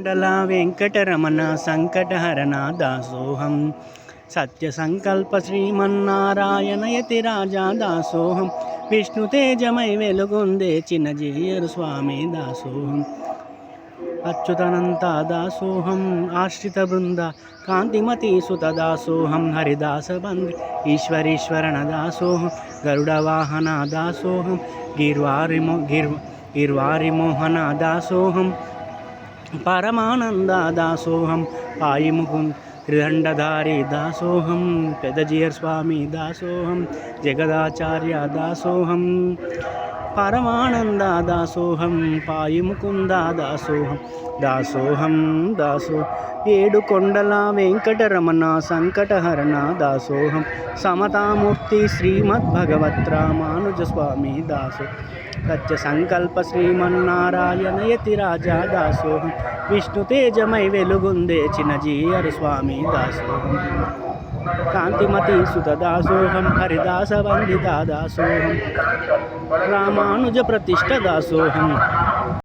కొండల వెంకటరమణ సంకటహరణ దాసోహం సత్యసంకల్ప శ్రీమన్నారాయణ యతిరాజా దాసోహం విష్ణు తేజమై వెలుగొందే చిన్నజీయరు స్వామి దాసోహం అచ్యుతనంత దాసోహం ఆశ్రిత బృంద కాంతిమతి సుత దాసోహం హరిదాస బంధి ఈశ్వరీశ్వరణ దాసోహం గరుడ వాహన దాసోహం గిర్వారి మోహన దాసోహం పరమానంద దాసోహం పాయి ముకుంద్ త్రిదండధారి దాసోహం పెదజీయర్ స్వామి దాసోహం జగదాచార్య దాసోహం పరమానంద దాసోహం పాయి ముకుంద దాసోహం దాసోహం ఏడు కొండల వెంకటరమణ సంకటహరణ దాసోహం సమతామూర్తి శ్రీమద్భగవత్ రామానుజ స్వామి దాసో సత్య సంకల్ప శ్రీమన్నారాయణ యతిరాజా దాసోహం విష్ణు తేజమై వెలుగొందే చిన్నజీయరు స్వామి దాసోహం కాంతిమతి సుత దాసోహం హరిదాస వందిత దాసోహం రామానుజ ప్రతిష్ట దాసోహం